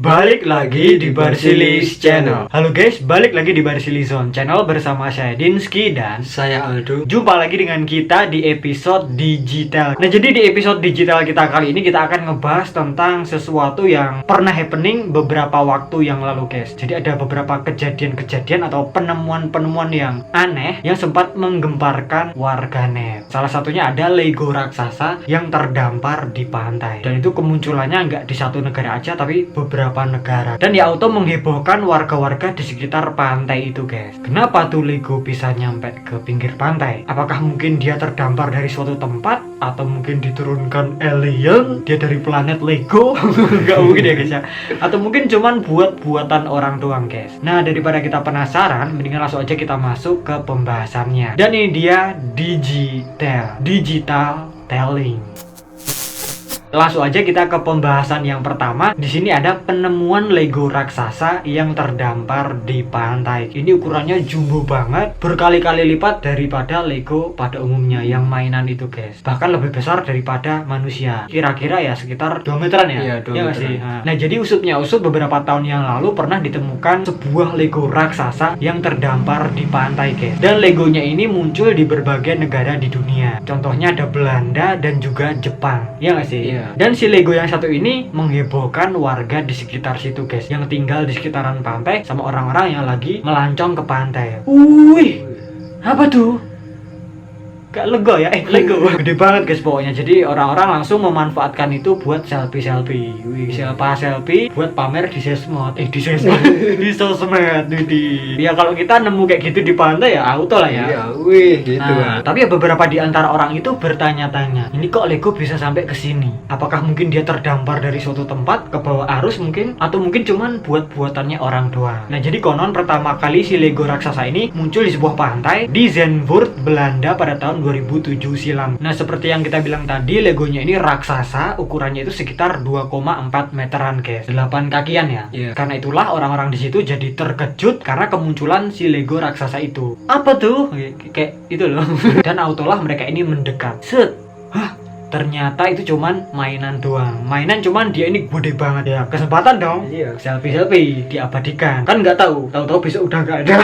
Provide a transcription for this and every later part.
Balik lagi di Barsilis Channel. Halo guys, balik lagi di Barsilis Zone Channel bersama saya Dinski dan saya Aldo. Jumpa lagi dengan kita di episode digital. Nah, jadi di episode digital kita kali ini kita akan ngebahas tentang sesuatu yang pernah happening beberapa waktu yang lalu guys. Jadi ada beberapa kejadian-kejadian atau penemuan-penemuan yang aneh yang sempat menggemparkan warganet. Salah satunya ada Lego raksasa yang terdampar di pantai. Dan itu kemunculannya nggak di satu negara aja tapi beberapa negara, dan ya auto menghebohkan warga-warga di sekitar pantai itu guys. Kenapa tuh Lego bisa nyampe ke pinggir pantai? Apakah mungkin dia terdampar dari suatu tempat, atau mungkin diturunkan alien, dia dari planet Lego? Nggak mungkin ya guys ya. Atau mungkin cuman buat-buatan orang doang guys. Nah, daripada kita penasaran, mendingan langsung aja kita masuk ke pembahasannya. Dan ini dia digital telling. Langsung aja kita ke pembahasan yang pertama. Di sini ada penemuan Lego raksasa yang terdampar di pantai. Ini ukurannya jumbo banget, berkali-kali lipat daripada Lego pada umumnya yang mainan itu guys. Bahkan lebih besar daripada manusia. Kira-kira ya sekitar 2 meteran ya? Iya, 2 meteran. Nah, jadi usutnya beberapa tahun yang lalu pernah ditemukan sebuah Lego raksasa yang terdampar di pantai guys. Dan Legonya ini muncul di berbagai negara di dunia. Contohnya ada Belanda dan juga Jepang. Ya nggak sih? Iya. Dan si Lego yang satu ini menghebohkan warga di sekitar situ guys, yang tinggal di sekitaran pantai sama orang-orang yang lagi melancong ke pantai. Wih, apa tuh? Gak Lego ya? Lego gede banget guys pokoknya. Jadi orang-orang langsung memanfaatkan itu buat selfie. Wih, selfie buat pamer di sosmed. Di sosmed. Ya kalau kita nemu kayak gitu di pantai ya auto lah ya. Iya, wih gitu kan. Tapi ya beberapa di antara orang itu bertanya-tanya, ini kok Lego bisa sampai ke sini? Apakah mungkin dia terdampar dari suatu tempat ke bawah arus mungkin, atau mungkin cuman buat-buatannya orang doang. Nah, jadi konon pertama kali si Lego raksasa ini muncul di sebuah pantai di Zandvoort, Belanda pada tahun 2007 silam. Nah, seperti yang kita bilang tadi, Legonya ini raksasa, ukurannya itu sekitar 2,4 meteran guys, 8 kakian ya. Yeah. Karena itulah orang-orang di situ jadi terkejut karena kemunculan si Lego raksasa itu. Apa tuh? Kayak itu loh. Dan autolah mereka ini mendekat. Set. Hah? Ternyata itu cuman mainan doang. Mainan cuman dia ini gede banget ya. Kesempatan dong. Iya. Selfie diabadikan. Kan nggak tahu besok udah nggak ada.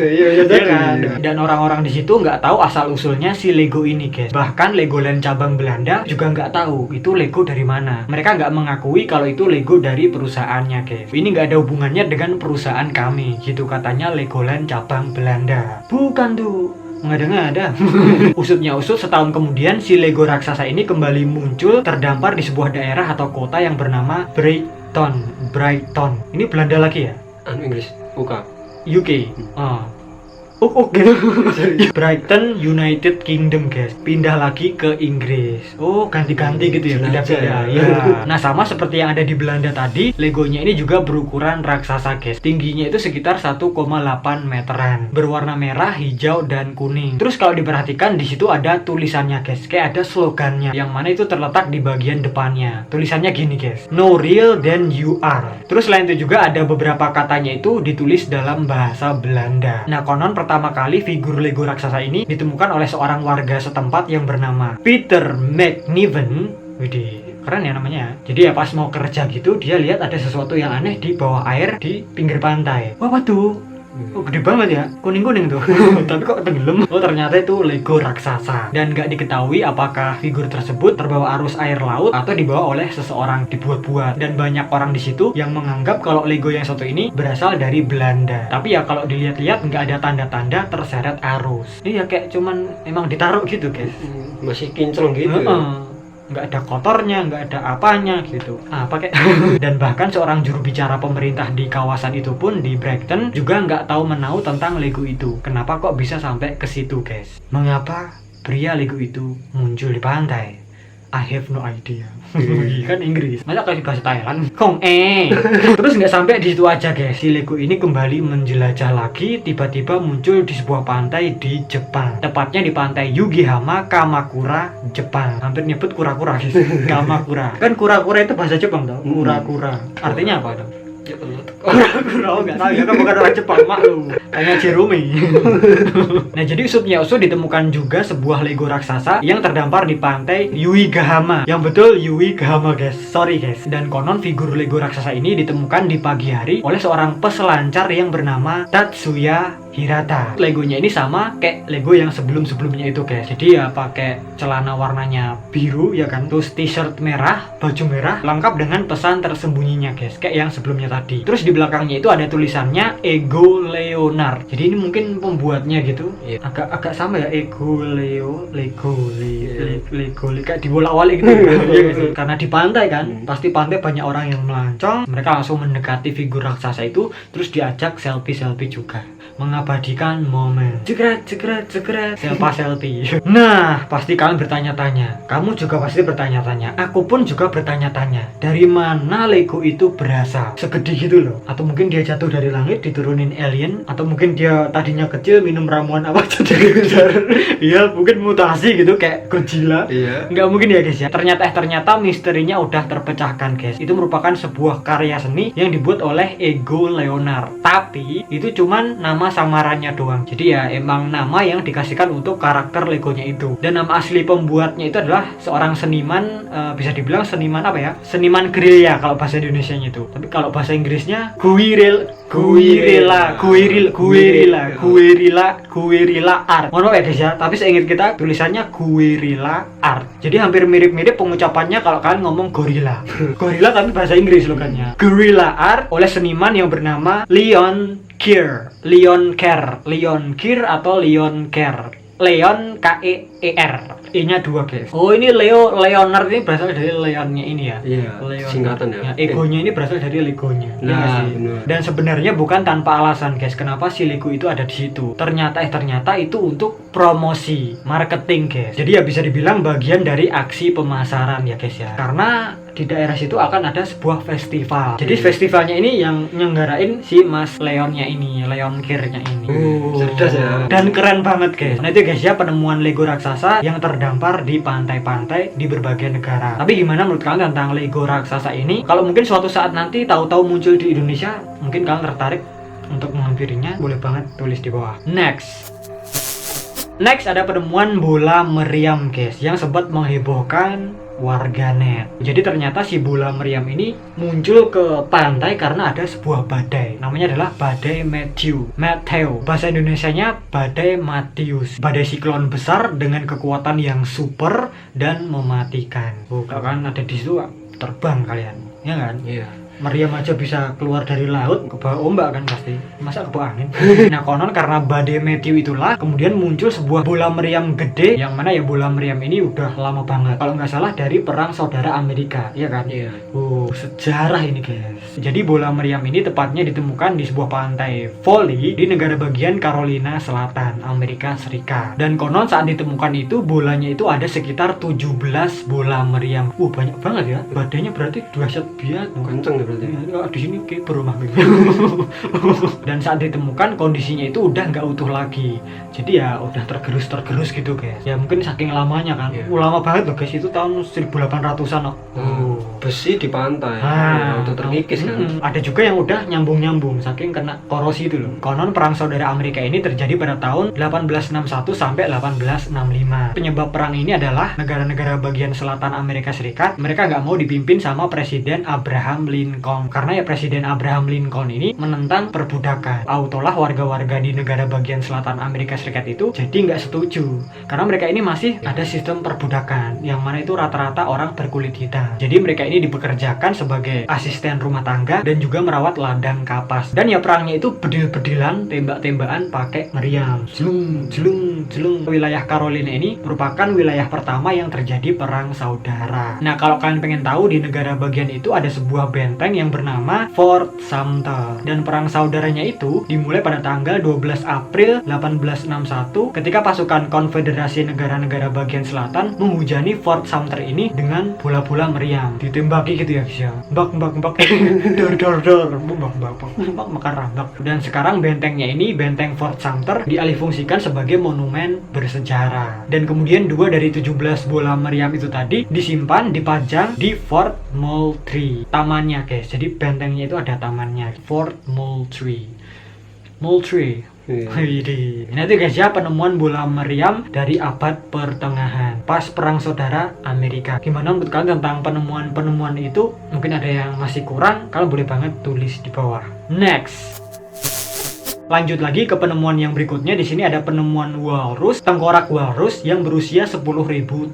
Iya kan. Dan orang-orang di situ nggak tahu asal usulnya si Lego ini guys. Bahkan Legoland cabang Belanda juga nggak tahu itu Lego dari mana. Mereka nggak mengakui kalau itu Lego dari perusahaannya guys. Ini nggak ada hubungannya dengan perusahaan kami. Gitu katanya Legoland cabang Belanda. Bukan tuh. Ngada-ngada. Usutnya usut, setahun kemudian si Lego raksasa ini kembali muncul terdampar di sebuah daerah atau kota yang bernama Brighton. Ini Belanda lagi ya? Inggris, bukan. UK. Gitu. Brighton, United Kingdom guys. Pindah lagi ke Inggris. Oh, ganti-ganti gitu ya, pindah-pindah. Ya. Nah, sama seperti yang ada di Belanda tadi, Legonya ini juga berukuran raksasa guys. Tingginya itu sekitar 1,8 meteran. Berwarna merah, hijau, dan kuning. Terus kalau diperhatikan di situ ada tulisannya guys. Kayak ada slogannya yang mana itu terletak di bagian depannya. Tulisannya gini guys. No real than you are. Terus selain itu juga ada beberapa katanya itu ditulis dalam bahasa Belanda. Nah, konon pertama kali figur Lego raksasa ini ditemukan oleh seorang warga setempat yang bernama Peter McNiven. Widih, keren ya namanya. Jadi ya pas mau kerja gitu, dia lihat ada sesuatu yang aneh di bawah air di pinggir pantai. Wah, apa tuh? Oh, gede banget ya, kuning-kuning tuh. Tapi kok tenggelam? Oh, ternyata itu Lego raksasa. Dan gak diketahui apakah figur tersebut terbawa arus air laut atau dibawa oleh seseorang dibuat-buat. Dan banyak orang di situ yang menganggap kalau Lego yang satu ini berasal dari Belanda. Tapi ya kalau dilihat-lihat nggak ada tanda-tanda terseret arus. Iya, kayak cuman emang ditaruh gitu guys. Masih kinclong gitu. Nggak ada kotornya, nggak ada apanya gitu. Pakai. Dan bahkan seorang juru bicara pemerintah di kawasan itu pun di Brighton juga nggak tahu menahu tentang Lego itu. Kenapa kok bisa sampai ke situ guys? Mengapa pria Lego itu muncul di pantai? I have no idea. Kan Inggris, masa kasih bahasa Thailand? Terus nggak sampai di situ aja guys. Si Lego ini kembali menjelajah lagi. Tiba-tiba muncul di sebuah pantai di Jepang. Tepatnya di pantai Yugihama, Kamakura, Jepang. Hampir nyebut kura-kura guys. Kamakura. Kan kura-kura itu bahasa Jepang tau? Kura-kura. Artinya apa dong? Kurang nggak tahu ya kan bukan orang Jepang maklum. Tanya Jerome. Nah jadi usupnya usul ditemukan juga sebuah Lego raksasa yang terdampar di pantai Yuigahama. Yang betul Yuigahama guys. Sorry guys. Dan konon figur Lego raksasa ini ditemukan di pagi hari oleh seorang peselancar yang bernama Tatsuya Hirata. Legonya ini sama kayak Lego yang sebelum-sebelumnya itu guys. Jadi ya pakai celana warnanya biru ya kan. Terus t-shirt merah, baju merah, lengkap dengan pesan tersembunyinya guys. Kayak yang sebelumnya tadi. Terus di belakangnya itu ada tulisannya Ego Leonard. Jadi ini mungkin pembuatnya gitu. Agak sama ya Ego Lego kayak dibolak-balik gitu. Iya nggak sih? Karena di pantai kan, pasti pantai banyak orang yang melancong. Mereka langsung mendekati figur raksasa itu, terus diajak selfie juga. Mengabadikan momen. Jegret, selfie. Nah, pasti kalian bertanya-tanya. Kamu juga pasti bertanya-tanya. Aku pun juga bertanya-tanya. Dari mana Lego itu berasal? Segede gitu loh. Atau mungkin dia jatuh dari langit, diturunin alien. Atau mungkin dia tadinya kecil, minum ramuan apa jadi besar. Iya, mungkin mutasi gitu kayak Godzilla. Iya. Nggak mungkin ya guys ya. Ternyata misterinya udah terpecahkan guys. Itu merupakan sebuah karya seni yang dibuat oleh Ego Leonard. Tapi itu cuman nama samarannya doang. Jadi ya emang nama yang dikasihkan untuk karakter Legonya itu. Dan nama asli pembuatnya itu adalah seorang seniman, bisa dibilang seniman apa ya? Seniman gerilya kalau bahasa Indonesianya itu. Tapi kalau bahasa Inggrisnya guerrilla art. Mohon maaf ya guys ya, tapi seingat kita tulisannya guerrilla art. Jadi hampir mirip-mirip pengucapannya kalau kalian ngomong gorilla. Gorilla tapi bahasa Inggris logannya. Guerrilla art oleh seniman yang bernama Leon Keir atau Leon Keir. Leon Keer. E-nya 2 guys. Oh ini Leonard ini berasal dari Leonnya ini ya. Iya. Singkatan ya. Egonya ini berasal dari Legonya. Nah, sih? bener. Dan sebenarnya bukan tanpa alasan guys. Kenapa si Lego itu ada di situ? Ternyata itu untuk promosi, marketing guys. Jadi ya bisa dibilang bagian dari aksi pemasaran ya guys ya. Karena di daerah situ akan ada sebuah festival. Jadi festivalnya ini yang nyenggarain si Mas Leonnya ini, Leon Keir-nya ini. Cerdas ya. Dan keren banget guys. Nah itu guys ya penemuan Lego raksasa yang terdampar di pantai-pantai di berbagai negara. Tapi gimana menurut kalian tentang Lego raksasa ini? Kalau mungkin suatu saat nanti tahu-tahu muncul di Indonesia, mungkin kalian tertarik untuk menghampirinya, boleh banget tulis di bawah. Next ada penemuan bola meriam guys yang sempat menghebohkan warganet. Jadi ternyata si bola meriam ini muncul ke pantai karena ada sebuah badai. Namanya adalah badai Matthew. Bahasa Indonesianya badai Matius. Badai siklon besar dengan kekuatan yang super dan mematikan. Kalau kan ada di situ terbang kalian, ya kan? Iya. Meriam aja bisa keluar dari laut ke bawah ombak kan pasti, masa ke bawah angin. Nah konon karena badai Matthew itulah kemudian muncul sebuah bola meriam gede, yang mana ya bola meriam ini udah lama banget, kalau nggak salah dari perang saudara Amerika, iya kan? Iya. Sejarah ini guys. Jadi bola meriam ini tepatnya ditemukan di sebuah pantai Folly di negara bagian Carolina Selatan, Amerika Serikat. Dan konon saat ditemukan itu bolanya itu ada sekitar 17 bola meriam. Banyak banget ya. Badainya berarti dahsyat biat. Kenceng ya berarti. Di sini kayak berumah gitu. Dan saat ditemukan kondisinya itu udah nggak utuh lagi. Jadi ya udah tergerus gitu guys. Ya mungkin saking lamanya kan. Lama banget loh guys, itu tahun 1800-an loh. Besi di pantai. Udah terkikis kan. Ada juga yang udah nyambung saking kena korosi itu loh. Konon perang saudara Amerika ini terjadi pada tahun 1861 sampai 1865. Penyebab perang ini adalah negara-negara bagian selatan Amerika Serikat, mereka nggak mau dipimpin sama Presiden Abraham Lincoln. Karena ya Presiden Abraham Lincoln ini menentang perbudakan. Autolah warga-warga di negara bagian selatan Amerika Serikat itu jadi nggak setuju. Karena mereka ini masih ada sistem perbudakan, yang mana itu rata-rata orang berkulit hitam. Jadi mereka ini dipekerjakan sebagai asisten rumah tangga dan juga merawat ladang kapas. Dan ya perangnya itu bedil-bedilan, tembak-tembakan pakai meriam. Jelung. Wilayah Carolina ini merupakan wilayah pertama yang terjadi perang saudara. Nah kalau kalian pengen tahu, di negara bagian itu ada sebuah benteng yang bernama Fort Sumter. Dan perang saudaranya itu dimulai pada tanggal 12 April 1861 ketika pasukan konfederasi negara-negara bagian selatan menghujani Fort Sumter ini dengan bola-bola meriam. ditembaki gitu ya guys ya. Mbak dor mbak makan rambak. Dan sekarang bentengnya ini, benteng Fort Sumter, dialihfungsikan sebagai monumen bersejarah. Dan kemudian 2 dari 17 bola meriam itu tadi disimpan, dipajang di Fort Moultrie, tamannya guys. Jadi bentengnya itu ada tamannya, Fort Moultrie. Nah itu guys ya, penemuan bola meriam dari abad pertengahan pas perang saudara Amerika. Gimana menurut kalian tentang penemuan itu? Mungkin ada yang masih kurang, kalian boleh banget tulis di bawah. Next, lanjut lagi ke penemuan yang berikutnya. Di sini ada penemuan walrus, tengkorak walrus yang berusia 10.000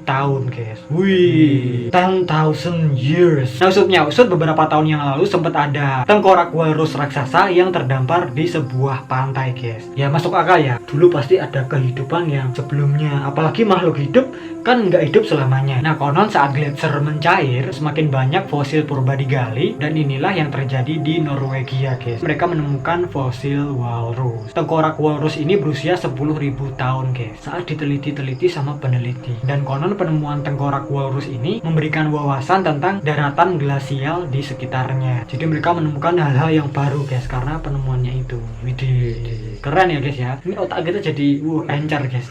tahun, guys. Wih, 10,000 years. Nah, usut beberapa tahun yang lalu sempat ada tengkorak walrus raksasa yang terdampar di sebuah pantai, guys. Ya masuk akal ya. Dulu pasti ada kehidupan yang sebelumnya. Apalagi makhluk hidup kan nggak hidup selamanya. Nah, konon saat gletser mencair, semakin banyak fosil purba digali, dan inilah yang terjadi di Norwegia, guys. Mereka menemukan fosil walrus. Tengkorak walrus ini berusia 10.000 tahun, guys, saat diteliti sama peneliti. Dan konon penemuan tengkorak walrus ini memberikan wawasan tentang daratan glasial di sekitarnya. Jadi mereka menemukan hal-hal yang baru, guys, karena penemuannya itu. Widih, keren ya guys ya. Ini otak kita jadi encer, guys.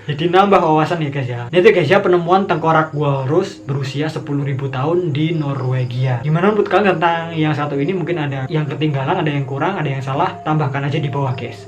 Jadi nambah wawasan ya guys ya. Itu guys ya, penemuan tengkorak walrus berusia 10.000 tahun di Norwegia. Gimana menurut kalian tentang yang satu ini? Mungkin ada yang ketinggalan, ada yang kurang, ada yang salah, tambahkan aja di bawah guys.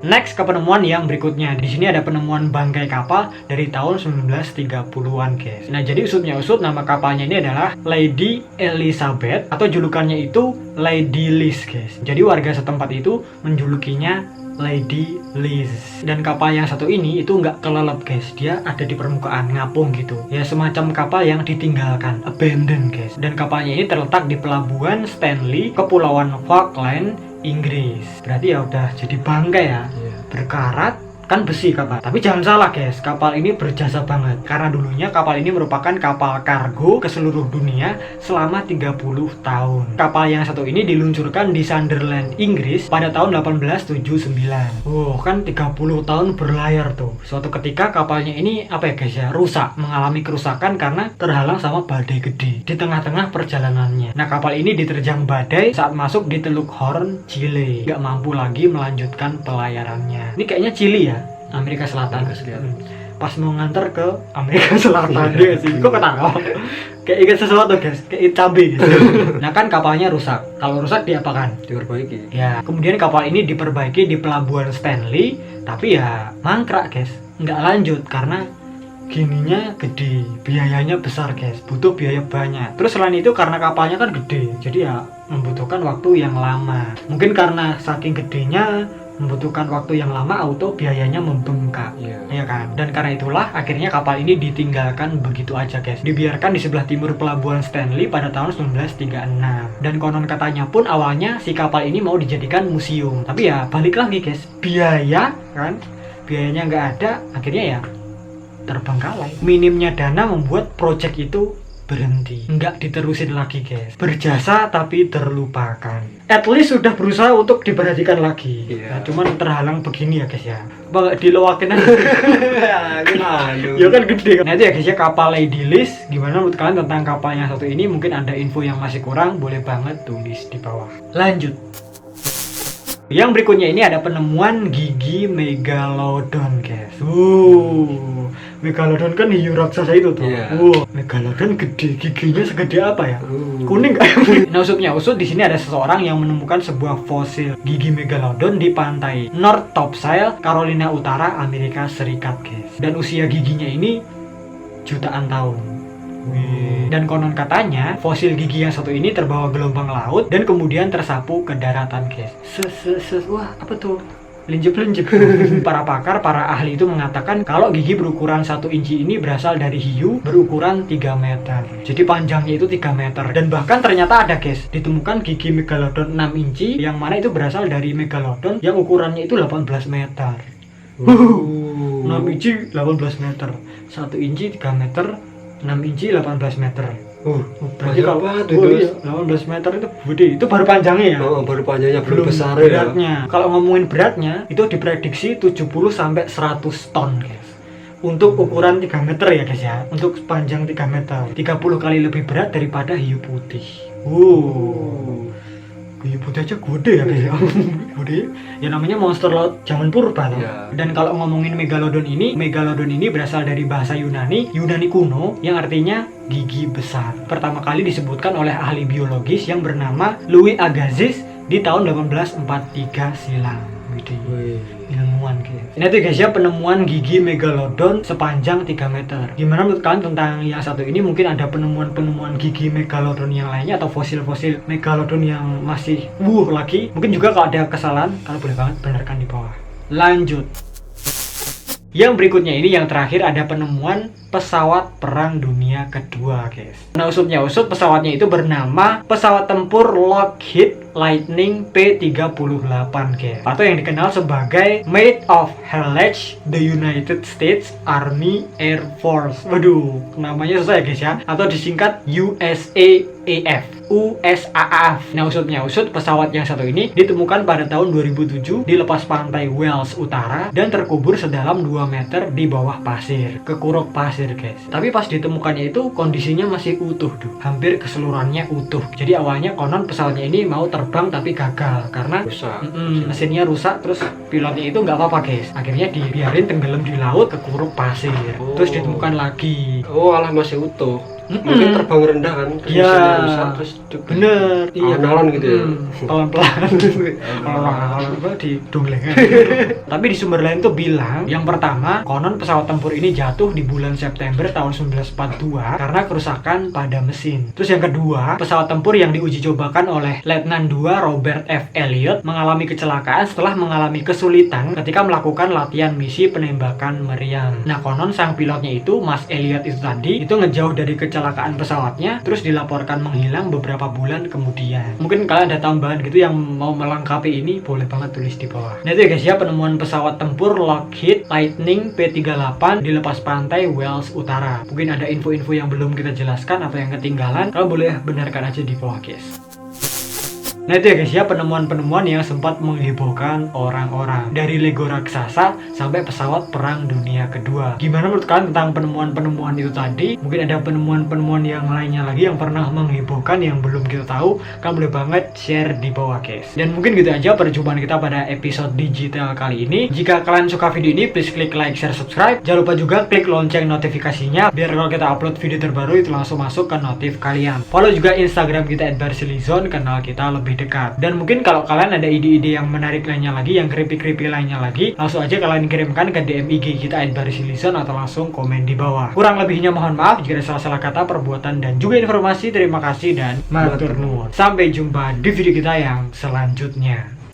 Next ke penemuan yang berikutnya. Di sini ada penemuan bangkai kapal dari tahun 1930-an, guys. Nah, jadi usut nama kapalnya ini adalah Lady Elizabeth, atau julukannya itu Lady Liz, guys. Jadi warga setempat itu menjulukinya Lady Liz. Dan kapal yang satu ini itu nggak kelelep, guys. Dia ada di permukaan, ngapung gitu. Ya semacam kapal yang ditinggalkan, abandoned, guys. Dan kapalnya ini terletak di pelabuhan Stanley, Kepulauan Falkland, Inggris. Berarti ya udah jadi bangkai ya. Berkarat, kan besi kapal. Tapi jangan salah guys, kapal ini berjasa banget. Karena dulunya kapal ini merupakan kapal kargo ke seluruh dunia selama 30 tahun. Kapal yang satu ini diluncurkan di Sunderland, Inggris pada tahun 1879. Kan 30 tahun berlayar tuh. Suatu ketika kapalnya ini apa ya guys ya, rusak, mengalami kerusakan karena terhalang sama badai gede di tengah-tengah perjalanannya. Nah, kapal ini diterjang badai saat masuk di Teluk Horn, Chile. Gak mampu lagi melanjutkan pelayarannya. Ini kayaknya Chile ya, Amerika Selatan. Pas mau nganter ke Amerika Selatan dia sih. Kok ketawa? Kayak ingat sesuatu guys, kayak cabai gitu. Nah kan kapalnya rusak. Kalau rusak diapakan? Diperbaiki. Ya, kemudian kapal ini diperbaiki di pelabuhan Stanley, tapi ya mangkrak guys, nggak lanjut karena gininya gede, biayanya besar guys, butuh biaya banyak. Terus selain itu karena kapalnya kan gede, jadi ya membutuhkan waktu yang lama. Mungkin karena saking gedenya membutuhkan waktu yang lama, auto biayanya membengkak, ya kan? Dan karena itulah akhirnya kapal ini ditinggalkan begitu aja guys, dibiarkan di sebelah timur pelabuhan Stanley pada tahun 1936. Dan konon katanya pun awalnya si kapal ini mau dijadikan museum, tapi ya balik lagi guys, biaya kan, biayanya nggak ada, akhirnya ya terbengkalai. Minimnya dana membuat project itu berhenti, nggak diterusin lagi guys. Berjasa tapi terlupakan. At least sudah berusaha untuk diperhatikan lagi. Nah, cuman terhalang begini ya guys ya. Apa nggak dilewakin aja? Ya kan gede kan. Nah itu ya guys ya, kapal Lady Liz. Gimana menurut kalian tentang kapal yang satu ini? Mungkin ada info yang masih kurang, boleh banget tulis di bawah. Lanjut. Yang berikutnya ini ada penemuan gigi megalodon guys. Megalodon kan hiu raksasa itu tuh. Megalodon gede, giginya segede apa ya? Kuning nggak? Nah usut di sini ada seseorang yang menemukan sebuah fosil gigi megalodon di pantai North Topsail, Carolina Utara, Amerika Serikat guys. Dan usia giginya ini jutaan tahun. Dan konon katanya fosil gigi yang satu ini terbawa gelombang laut dan kemudian tersapu ke daratan guys. Wah apa tuh? Linjip-linjip. Para ahli itu mengatakan kalau gigi berukuran 1 inci ini berasal dari hiu berukuran 3 meter. Jadi panjangnya itu 3 meter. Dan bahkan ternyata ada guys, ditemukan gigi megalodon 6 inci yang mana itu berasal dari megalodon yang ukurannya itu 18 meter. 6 inci 18 meter, 1 inci 3 meter, 6 inci 18 meter. Berarti kalau 18 meter itu gede. Itu baru panjangnya ya. Baru panjangnya, belum besar beratnya. Kalau ngomongin beratnya itu diprediksi 70 sampai 100 ton, guys. untuk ukuran 3 meter ya guys ya. Untuk panjang 3 meter, 30 kali lebih berat daripada hiu putih. Hiu putih aja gede ya guys ya. Gede. Ya namanya monster laut zaman purba loh. Dan kalau ngomongin megalodon ini berasal dari bahasa Yunani kuno yang artinya gigi besar. Pertama kali disebutkan oleh ahli biologis yang bernama Louis Agassiz di tahun 1843 silam. Ilmuwan guys. Ini tuh guys ya, penemuan gigi megalodon sepanjang 3 meter. Gimana menurut kalian tentang yang satu ini? Mungkin ada penemuan gigi megalodon yang lainnya atau fosil-fosil megalodon yang masih lagi. Mungkin juga kalau ada kesalahan, kalian boleh banget benarkan di bawah. Lanjut. Yang berikutnya ini yang terakhir ada penemuan pesawat perang dunia kedua guys. Nah usut pesawatnya itu bernama pesawat tempur Lockheed Lightning P-38 guys, atau yang dikenal sebagai Made of Hellage the United States Army Air Force. Waduh, namanya susah ya guys ya, atau disingkat USAAF. Nah usut pesawat yang satu ini ditemukan pada tahun 2007 di lepas pantai Wales Utara dan terkubur sedalam 2 meter di bawah pasir, kekuruk pasir guys. Tapi pas ditemukannya itu kondisinya masih utuh hampir keseluruhannya utuh. Jadi awalnya konon pesawatnya ini mau terbang tapi gagal karena mesinnya rusak, terus pilotnya itu nggak apa-apa guys. Akhirnya dibiarin tenggelam di laut kekuruk pasir. Terus ditemukan lagi. Alah masih utuh. Mungkin terbang rendah kan, terus rusak, terus bener, alon gitu ya. Pelan-pelan di donglengan. Tapi di sumber lain tuh bilang, yang pertama konon pesawat tempur ini jatuh di bulan September tahun 1942 karena kerusakan pada mesin. Terus yang kedua, pesawat tempur yang diuji cobakan oleh Letnan 2 Robert F. Elliot mengalami kecelakaan setelah mengalami kesulitan ketika melakukan latihan misi penembakan meriam. Nah konon sang pilotnya itu, Mas Elliot itu tadi, itu ngejauh dari kecelakaan pesawatnya, terus dilaporkan menghilang beberapa bulan kemudian. Mungkin kalian ada tambahan gitu yang mau melengkapi ini, boleh banget tulis di bawah. Nah itu ya guys ya, penemuan pesawat tempur Lockheed Lightning P-38 di lepas pantai Wales Utara. Mungkin ada info-info yang belum kita jelaskan atau yang ketinggalan, kalian boleh benarkan aja di bawah guys. Nah itu ya guys ya, penemuan-penemuan yang sempat menghebohkan orang-orang, dari Lego raksasa sampai pesawat perang dunia kedua. Gimana menurut kalian tentang penemuan-penemuan itu tadi? Mungkin ada penemuan-penemuan yang lainnya lagi yang pernah menghebohkan yang belum kita tahu, kalian boleh banget share di bawah guys. Dan mungkin gitu aja perjumpaan kita pada episode digital kali ini. Jika kalian suka video ini, please klik like, share, subscribe. Jangan lupa juga klik lonceng notifikasinya biar kalau kita upload video terbaru itu langsung masuk ke notif kalian. Follow juga Instagram kita @barsilizon, kenal kita lebih dekat. Dan mungkin kalau kalian ada ide-ide yang menarik lainnya lagi, yang creepy-creepy lainnya lagi, langsung aja kalian kirimkan ke DM IG kita @barsilizon atau langsung komen di bawah. Kurang lebihnya mohon maaf jika ada salah-salah kata, perbuatan, dan juga informasi. Terima kasih dan matur nuwun. Sampai jumpa di video kita yang selanjutnya.